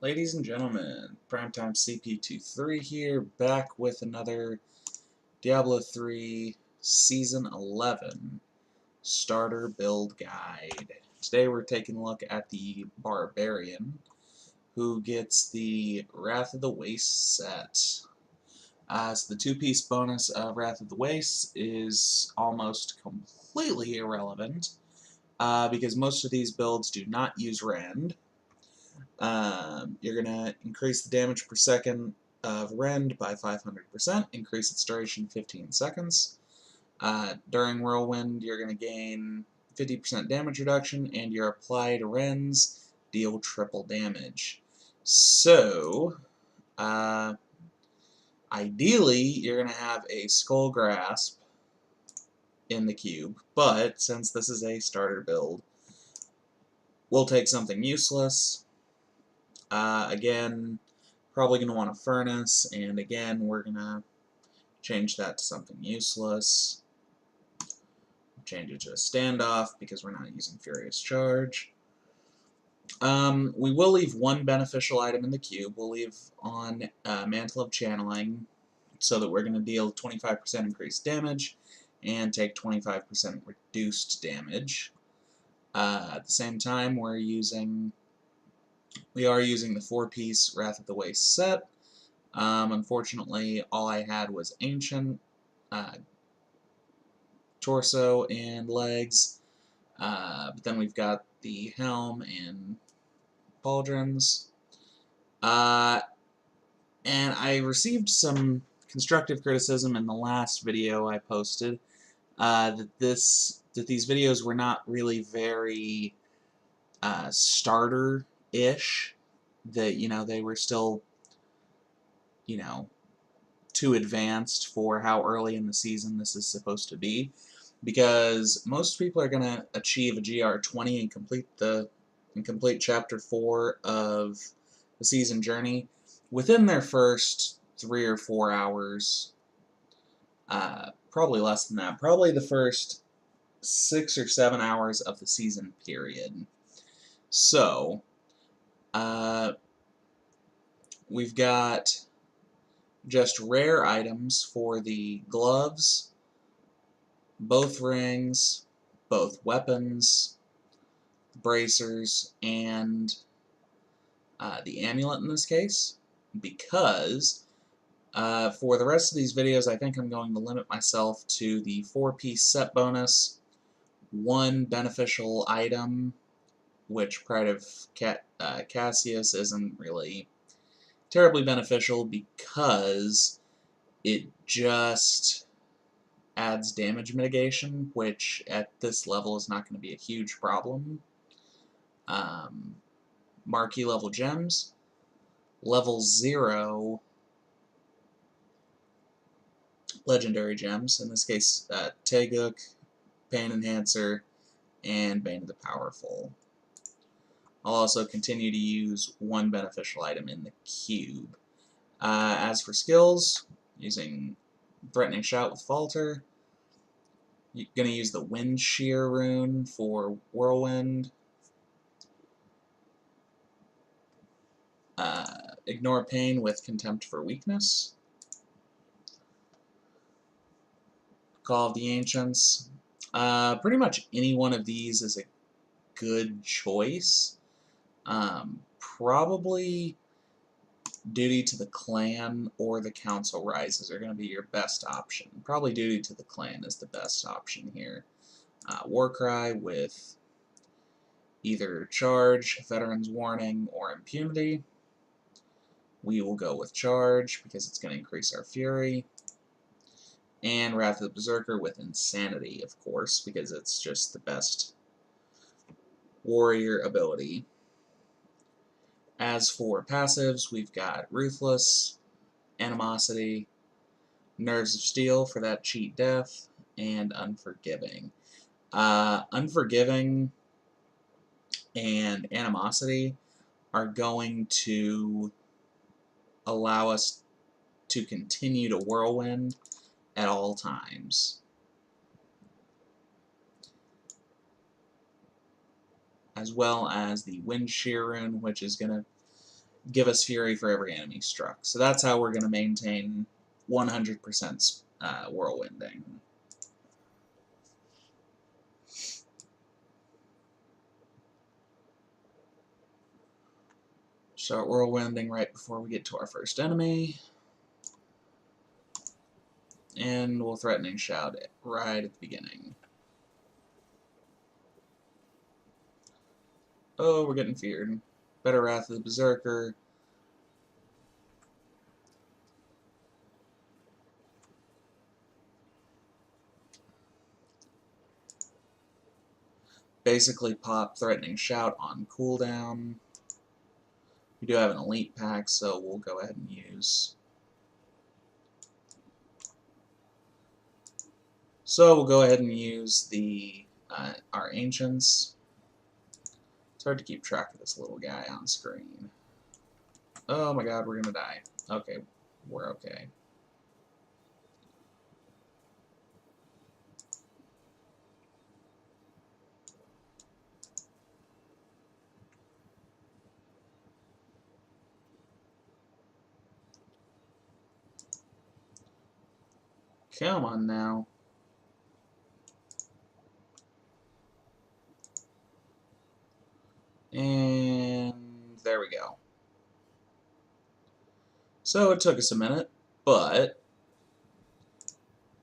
Ladies and gentlemen, Primetime CP23 here, back with another Diablo 3 Season 11 Starter Build Guide. Today we're taking a look at the Barbarian, who gets the Wrath of the Waste set. So the two-piece bonus of Wrath of the Waste is almost completely irrelevant, because most of these builds do not use Rend. You're going to increase the damage per second of Rend by 500%, increase its duration 15 seconds. During Whirlwind, you're going to gain 50% damage reduction, and your applied Rends deal triple damage. So, ideally, you're going to have a Skull Grasp in the cube, but since this is a starter build, we'll take something useless. Again, probably going to want a Furnace, and again, we're going to change that to something useless. Change it to a Standoff because we're not using Furious Charge. We will leave one beneficial item in the cube. We'll leave on Mantle of Channeling so that we're going to deal 25% increased damage and take 25% reduced damage. At the same time, we are using the 4-piece Wrath of the Waste set. Unfortunately, all I had was Ancient, Torso, and Legs. But then we've got the Helm and Pauldrons. And I received some constructive criticism in the last video I posted, that these videos were not really very starter-ish. That they were still too advanced for how early in the season this is supposed to be, because most people are going to achieve a GR20 and complete Chapter 4 of the season journey within their first 3 or 4 hours. Probably less than that. Probably the first 6 or 7 hours of the season period. So, we've got just rare items for the gloves, both rings, both weapons, bracers, and the amulet in this case, because for the rest of these videos I think I'm going to limit myself to the 4-piece set bonus, one beneficial item, which Pride of Cassius isn't really terribly beneficial because it just adds damage mitigation, which at this level is not going to be a huge problem. Marquee level gems. Level 0 legendary gems, in this case Teguk, Pain Enhancer, and Bane of the Powerful. I'll also continue to use one beneficial item in the cube. As for skills, using Threatening Shout with Falter, you're going to use the Wind Shear rune for Whirlwind, Ignore Pain with Contempt for Weakness, Call of the Ancients. Pretty much any one of these is a good choice. Probably Duty to the Clan or the Council Rises are going to be your best option. Probably Duty to the Clan is the best option here. Warcry with either Charge, Veteran's Warning, or Impunity. We will go with Charge because it's going to increase our Fury. And Wrath of the Berserker with Insanity, of course, because it's just the best warrior ability. As for passives, we've got Ruthless, Animosity, Nerves of Steel for that cheat death, and Unforgiving. Unforgiving and Animosity are going to allow us to continue to Whirlwind at all times. As well as the Wind Shear rune, which is going to give us fury for every enemy struck. So that's how we're going to maintain 100% whirlwinding. Start whirlwinding right before we get to our first enemy. And we'll threatening shout it right at the beginning. Oh, we're getting feared. Better Wrath of the Berserker. Basically pop Threatening Shout on cooldown. We do have an elite pack, so we'll go ahead and use. So we'll go ahead and use the our ancients. It's hard to keep track of this little guy on screen. Oh my god, we're gonna die. Okay, we're okay. Come on now. And there we go. So it took us a minute, but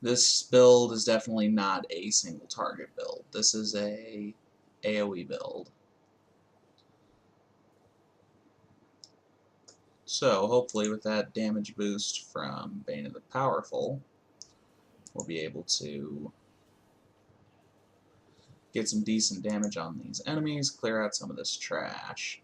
this build is definitely not a single target build. This is a AoE build. So hopefully with that damage boost from Bane of the Powerful, we'll be able to get some decent damage on these enemies, clear out some of this trash.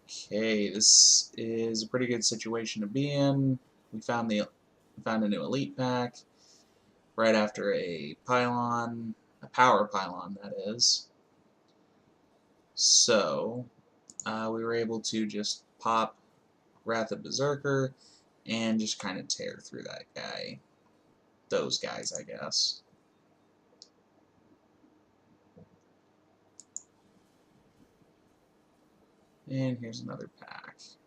Okay, this is a pretty good situation to be in. We found a new elite pack right after a pylon, a power pylon that is. So we were able to just pop Wrath of Berserker and just kind of tear through that guy. Those guys, I guess. And here's another pack. Let's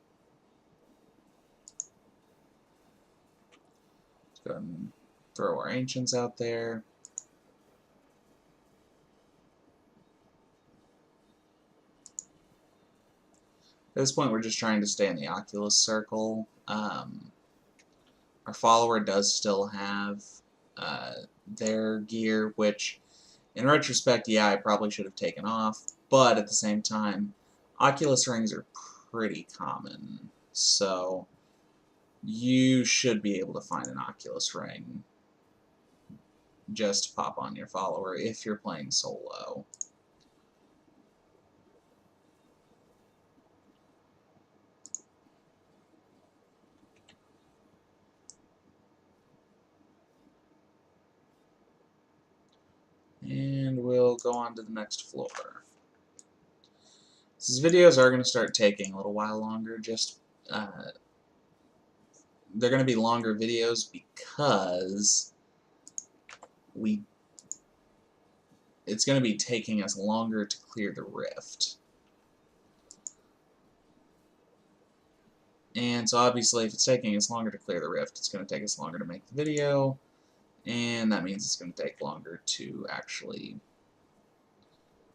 go ahead and throw our ancients out there. At this point, we're just trying to stay in the Oculus circle. Our follower does still have their gear, which, in retrospect, yeah, I probably should have taken off. But at the same time, Oculus rings are pretty common, so you should be able to find an Oculus ring just to pop on your follower if you're playing solo. And we'll go on to the next floor. These videos are going to start taking a little while longer, just they're going to be longer videos because it's going to be taking us longer to clear the rift. And so obviously if it's taking us longer to clear the rift, it's going to take us longer to make the video, and that means it's going to take longer to actually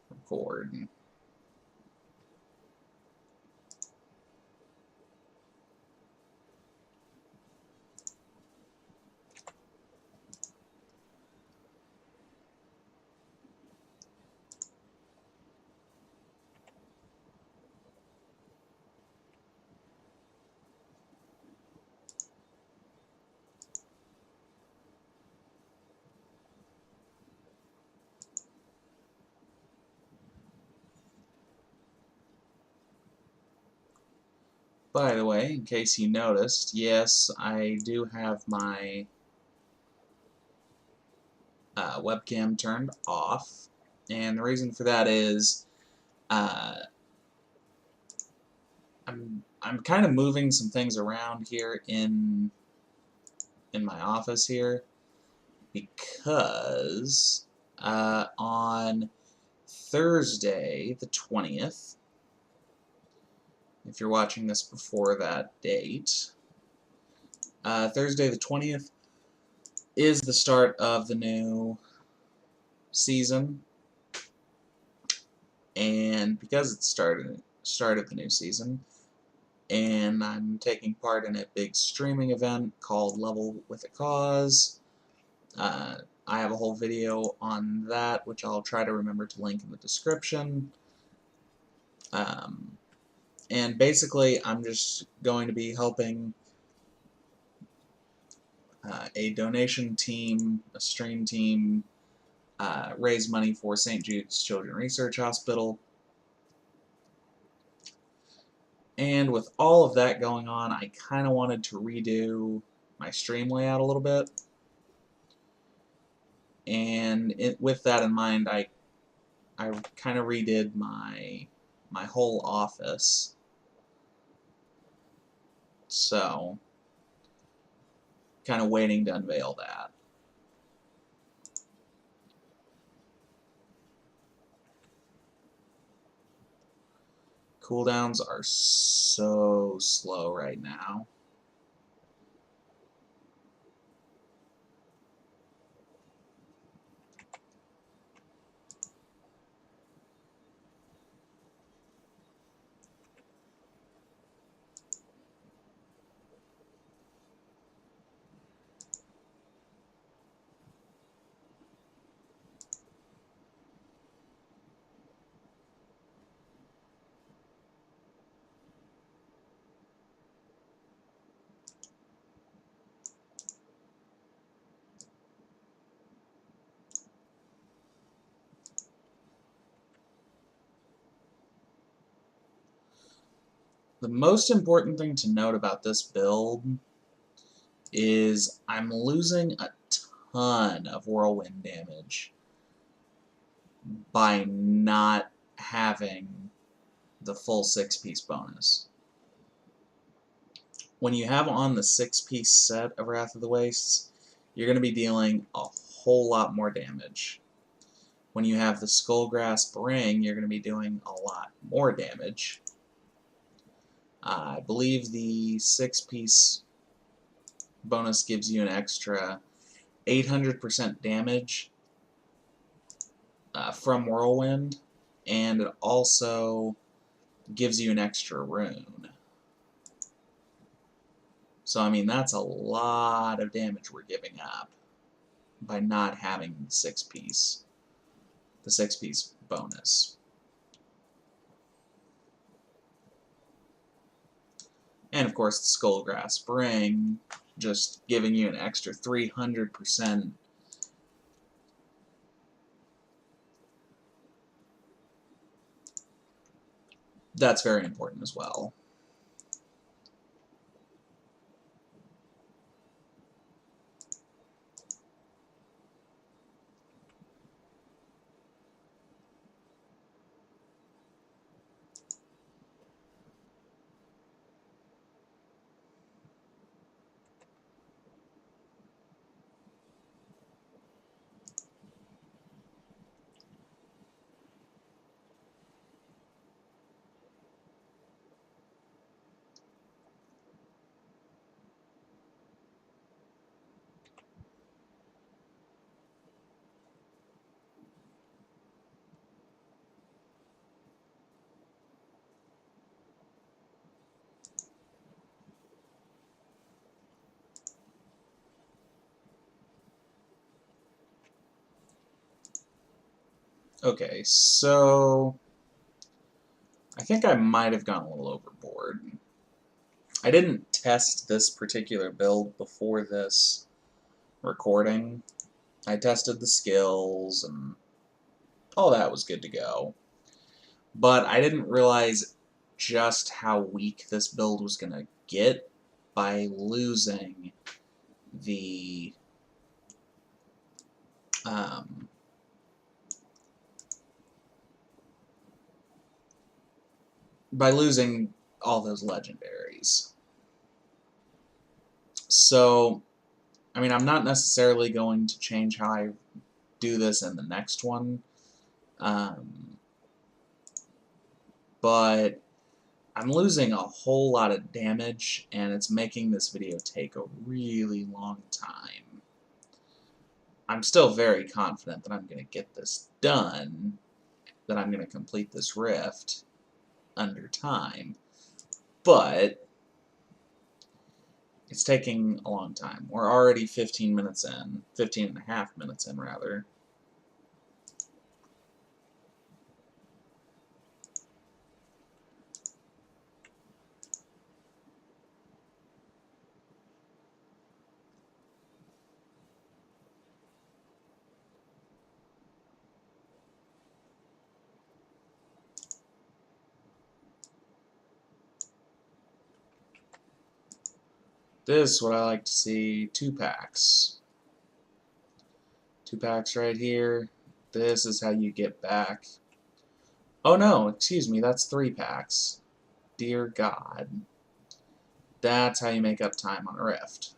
record. By the way, in case you noticed, yes, I do have my webcam turned off, and the reason for that is I'm kind of moving some things around here in in my office here because on Thursday the 20th, if you're watching this before that date, Thursday the 20th is the start of the new season, and because it's started the new season, and I'm taking part in a big streaming event called Level with a Cause. I have a whole video on that, which I'll try to remember to link in the description. And basically, I'm just going to be helping a donation team, a stream team, raise money for St. Jude's Children's Research Hospital. And with all of that going on, I kind of wanted to redo my stream layout a little bit. And with that in mind, I kind of redid my whole office. So, kind of waiting to unveil that. Cooldowns are so slow right now. The most important thing to note about this build is I'm losing a ton of whirlwind damage by not having the full 6-piece bonus. When you have on the 6-piece set of Wrath of the Wastes, you're going to be dealing a whole lot more damage. When you have the Skullgrasp Ring, you're going to be doing a lot more damage. I believe the 6-piece bonus gives you an extra 800% damage from Whirlwind, and it also gives you an extra rune. So, I mean, that's a lot of damage we're giving up by not having the 6-piece bonus. And of course, the Skullgrasp Ring, just giving you an extra 300%. That's very important as well. Okay, so I think I might have gone a little overboard. I didn't test this particular build before this recording. I tested the skills and all that was good to go. But I didn't realize just how weak this build was going to get by losing the all those legendaries. So I mean, I'm not necessarily going to change how I do this in the next one, but I'm losing a whole lot of damage, and it's making this video take a really long time. I'm still very confident that I'm going to get this done, that I'm going to complete this rift under time, but it's taking a long time. We're already 15 minutes in, 15 and a half minutes in, rather. This is what I like to see, 2 packs. 2 packs right here. This is how you get back. Oh no, excuse me, that's 3 packs. Dear God. That's how you make up time on a rift.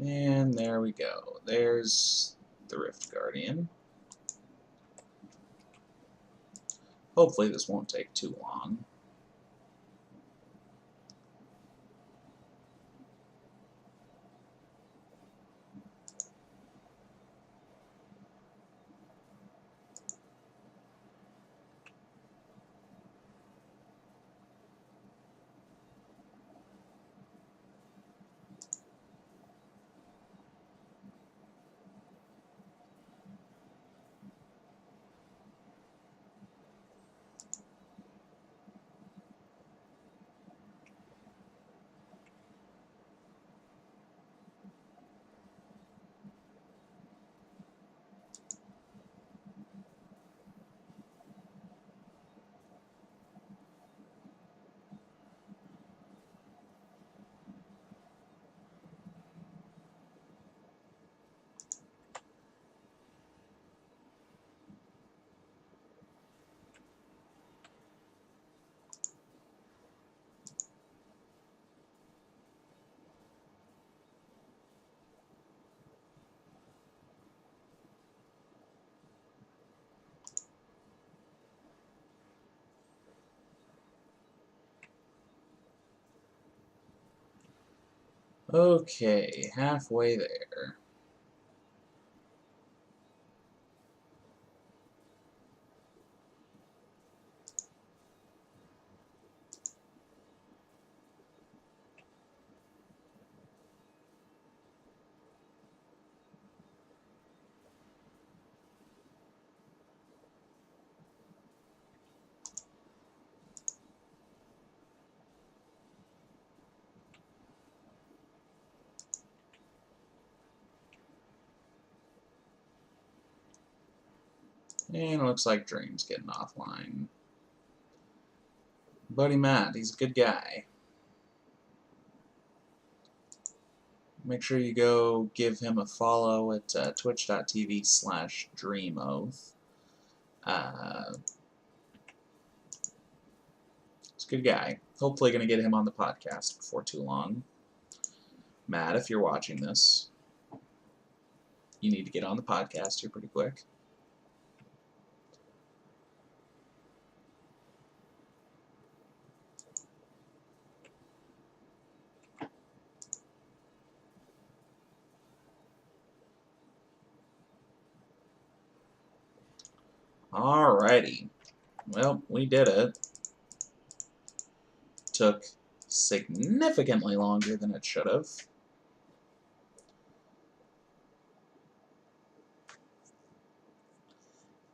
And there we go. There's the Rift Guardian. Hopefully this won't take too long. Okay, halfway there. And it looks like Dream's getting offline. Buddy Matt, he's a good guy. Make sure you go give him a follow at twitch.tv/dreamoath. He's a good guy. Hopefully going to get him on the podcast before too long. Matt, if you're watching this, you need to get on the podcast here pretty quick. Alrighty. Well, we did it. Took significantly longer than it should have.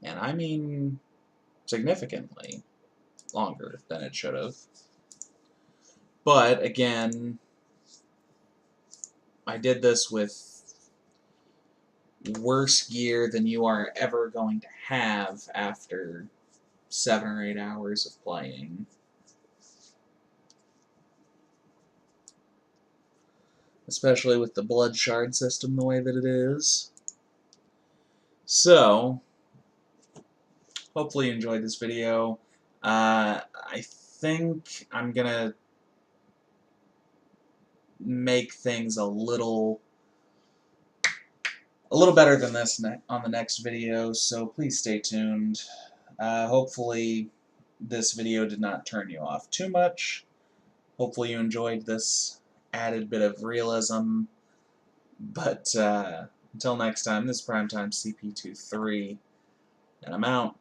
And I mean significantly longer than it should have. But, again, I did this with worse gear than you are ever going to have after 7 or 8 hours of playing. Especially with the blood shard system the way that it is. So, hopefully you enjoyed this video. I think I'm gonna make things a little better than this on the next video, so please stay tuned. Hopefully this video did not turn you off too much. Hopefully you enjoyed this added bit of realism. But until next time, this is Primetime CP23, and I'm out.